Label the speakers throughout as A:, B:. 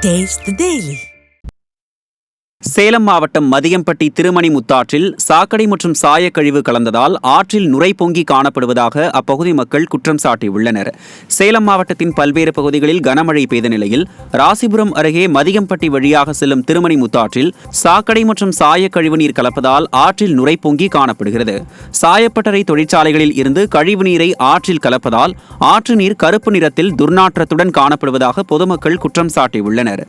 A: Taste the Daily.
B: Salem மாவட்டம் மதியம்பட்டி திருமணி முத்தாற்றில் சாக்கடை மற்றும் சாயக்கழிவு கலந்ததால் ஆற்றில் நுரை பொங்கி காணப்படுவதாக அப்பகுதி மக்கள் குற்றம் சாட்டியுள்ளனர். சேலம் மாவட்டத்தின் பல்வேறு பகுதிகளில் கனமழை பெய்த நிலையில் ராசிபுரம் அருகே மதியம்பட்டி வழியாக செல்லும் திருமணி முத்தாற்றில் சாக்கடை மற்றும் சாயக்கழிவு நீர் கலப்பதால் ஆற்றில் நுரை பொங்கி காணப்படுகிறது. சாயப்பட்டறை தொழிற்சாலைகளில் இருந்து கழிவு நீரை ஆற்றில் கலப்பதால் ஆற்று நீர் கருப்பு நிறத்தில் துர்நாற்றத்துடன் காணப்படுவதாக பொதுமக்கள் குற்றம் சாட்டியுள்ளனர்.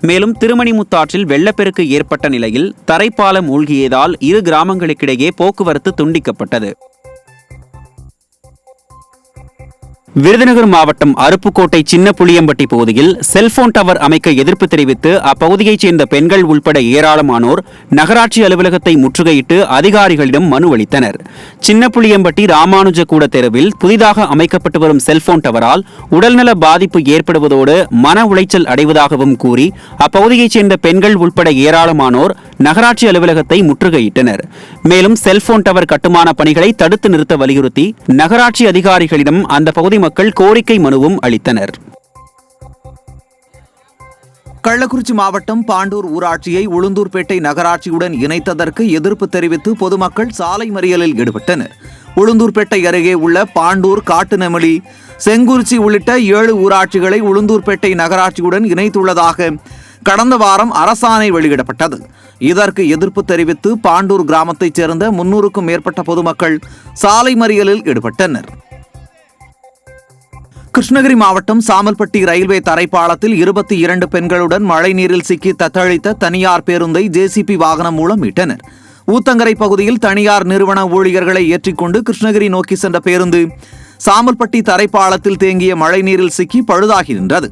B: மேலும் திருமணி முத்தாற்றில் வெள்ளப்பெருக்கு ஏற்பட்ட நிலையில் தரைப்பாலம் மூழ்கியதால் இரு கிராமங்களுக்கிடையே போக்குவரத்து துண்டிக்கப்பட்டது. விருதுநகர் மாவட்டம் அருப்புக்கோட்டை சின்ன புளியம்பட்டி பகுதியில் செல்போன் டவர் அமைக்க எதிர்ப்பு தெரிவித்து அப்பகுதியைச் சேர்ந்த பெண்கள் உள்பட ஏராளமானோர் நகராட்சி அலுவலகத்தை முற்றுகையிட்டு அதிகாரிகளிடம் மனு அளித்தனர். சின்ன புளியம்பட்டி ராமானுஜ கூட தெருவில் புதிதாக அமைக்கப்பட்டு வரும் செல்போன் டவரால் உடல்நல பாதிப்பு ஏற்படுவதோடு மன உளைச்சல் அடைவதாகவும் கூறி அப்பகுதியைச் சேர்ந்த பெண்கள் உள்பட ஏராளமானோர் நகராட்சி அலுவலகத்தை முற்றுகையிட்டனர். மேலும் செல்போன் டவர் கட்டுமான பணிகளை தடுத்து நிறுத்த வலியுறுத்தி நகராட்சி அதிகாரிகளிடம் அந்த பகுதி மக்கள் கோரிக்கை மனுவும் அளித்தனர்.
C: கள்ளக்குறிச்சி மாவட்டம் பாண்டூர் ஊராட்சியை உளுந்தூர்பேட்டை நகராட்சியுடன் இணைத்ததற்கு எதிர்ப்பு தெரிவித்து பொதுமக்கள் சாலை மறியலில் ஈடுபட்டனர். உளுந்தூர்பேட்டை அருகே உள்ள பாண்டூர், காட்டுநெமிலி, செங்குறிச்சி உள்ளிட்ட 7 ஊராட்சிகளை உளுந்தூர்பேட்டை நகராட்சியுடன் இணைத்துள்ளதாக கடந்த வாரம் அரசாணை வெளியிடப்பட்டது. இதற்கு எதிர்ப்பு தெரிவித்து பாண்டூர் கிராமத்தைச் சேர்ந்த 300க்கும் மேற்பட்ட பொதுமக்கள் சாலை மறியலில் ஈடுபட்டனர். கிருஷ்ணகிரி மாவட்டம் சாமல்பட்டி ரயில்வே தரைப்பாலத்தில் 22 பெண்களுடன் மழைநீரில் சிக்கி தத்தளித்த தனியார் பேருந்தை ஜேசிபி வாகனம் மூலம் மீட்டனர். ஊத்தங்கரை பகுதியில் தனியார் நிறுவன ஊழியர்களை ஏற்றிக்கொண்டு கிருஷ்ணகிரி நோக்கி சென்ற பேருந்து சாமல்பட்டி தரைப்பாலத்தில் தேங்கிய மழைநீரில் சிக்கி பழுதாகி நின்றது.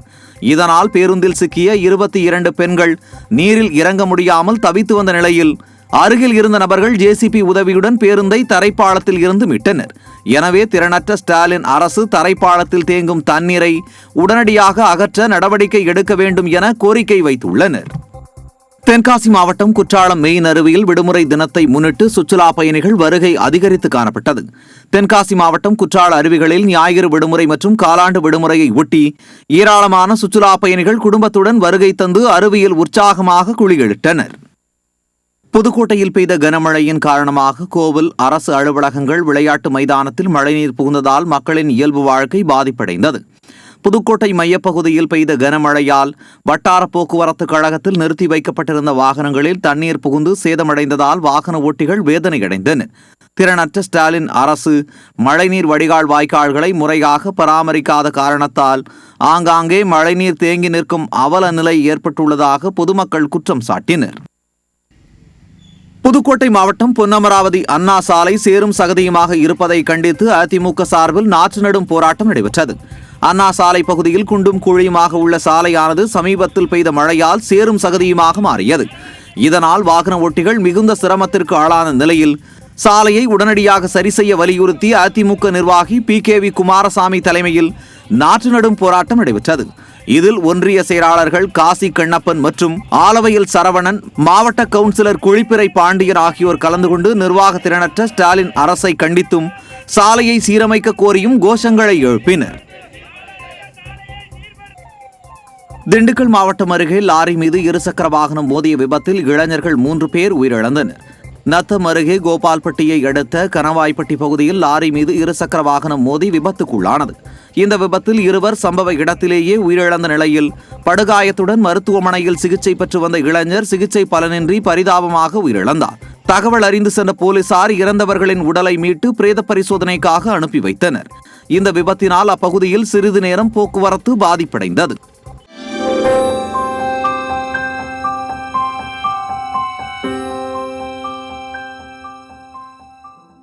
C: இதனால் பேருந்தில் சிக்கிய 22 பெண்கள் நீரில் இறங்க முடியாமல் தவித்து வந்த நிலையில் அருகில் இருந்த நபர்கள் ஜேசிபி உதவியுடன் பேருந்தை தரைப்பாலத்தில் இருந்து மீட்டனர். எனவே திறனற்ற ஸ்டாலின் அரசு தரைப்பாலத்தில் தேங்கும் தண்ணீரை உடனடியாக அகற்ற நடவடிக்கை எடுக்க வேண்டும் என கோரிக்கை வைத்துள்ளனர். தென்காசி மாவட்டம் குற்றாலம் மெயின் அருவியில் விடுமுறை தினத்தை முன்னிட்டு சுற்றுலா பயணிகள் வருகை அதிகரித்து காணப்பட்டது. தென்காசி மாவட்டம் குற்றால அருவிகளில் ஞாயிறு விடுமுறை மற்றும் காலாண்டு விடுமுறையை ஒட்டி ஏராளமான சுற்றுலா பயணிகள் குடும்பத்துடன் வருகை தந்து அருவியில் உற்சாகமாக குளியலிட்டனர். புதுக்கோட்டையில் பெய்த கனமழையின் காரணமாக கோவில், அரசு அலுவலகங்கள், விளையாட்டு மைதானத்தில் மழைநீர் புகுந்ததால் மக்களின் இயல்பு வாழ்க்கை பாதிப்படைந்தது. புதுக்கோட்டை மையப்பகுதியில் பெய்த கனமழையால் வட்டார போக்குவரத்து கழகத்தில் நிறுத்தி வைக்கப்பட்டிருந்த வாகனங்களில் தண்ணீர் புகுந்து சேதமடைந்ததால் வாகன ஓட்டிகள் வேதனையடைந்தனர். திறனற்ற ஸ்டாலின் அரசு மழைநீர் வடிகால் வாய்க்கால்களை முறையாக பராமரிக்காத காரணத்தால் ஆங்காங்கே மழைநீர் தேங்கி நிற்கும் அவல நிலை ஏற்பட்டுள்ளதாக பொதுமக்கள் குற்றம் சாட்டினர். புதுக்கோட்டை மாவட்டம் பொன்னமராவதி அண்ணா சாலை சேரும் சகதியுமாக இருப்பதை கண்டித்து அதிமுக சார்பில் நாற்று நடும் போராட்டம் நடைபெற்றது. அண்ணா சாலை பகுதியில் குண்டும் குழியுமாக உள்ள சாலையானது சமீபத்தில் பெய்த மழையால் சேரும் சகதியுமாக மாறியது. இதனால் வாகன ஓட்டிகள் மிகுந்த சிரமத்திற்கு ஆளான நிலையில் சாலையை உடனடியாக சரி செய்ய வலியுறுத்தி அதிமுக நிர்வாகி PKV குமாரசாமி தலைமையில் நாற்று நடும் போராட்டம் நடைபெற்றது. இதில் ஒன்றிய செயலாளர்கள் காசி கண்ணப்பன் மற்றும் ஆலவையில் சரவணன், மாவட்ட கவுன்சிலர் குழிப்பிறை பாண்டியன் ஆகியோர் கலந்து கொண்டு நிர்வாக திறனற்ற ஸ்டாலின் அரசை கண்டித்தும் சாலையை சீரமைக்க கோரியும் கோஷங்களை எழுப்பினர். திண்டுக்கல் மாவட்டம் அருகே லாரி மீது இருசக்கர வாகனம் மோதிய விபத்தில் இளைஞர்கள் 3 பேர் உயிரிழந்தனர். நத்தம் அருகே கோபால்பட்டியை அடுத்த கனவாய்ப்பட்டி பகுதியில் லாரி மீது இருசக்கர வாகனம் மோதி விபத்துக்குள்ளானது. இந்த விபத்தில் 2 சம்பவ இடத்திலேயே உயிரிழந்த நிலையில் படுகாயத்துடன் மருத்துவமனையில் சிகிச்சை பெற்று வந்த இளைஞர் சிகிச்சை பலனின்றி பரிதாபமாக உயிரிழந்தார். தகவல் அறிந்து சென்ற போலீசார் இறந்தவர்களின் உடலை மீட்டு பிரேத பரிசோதனைக்காக அனுப்பி வைத்தனர். இந்த விபத்தினால் அப்பகுதியில் சிறிது நேரம் போக்குவரத்து பாதிப்படைந்தது.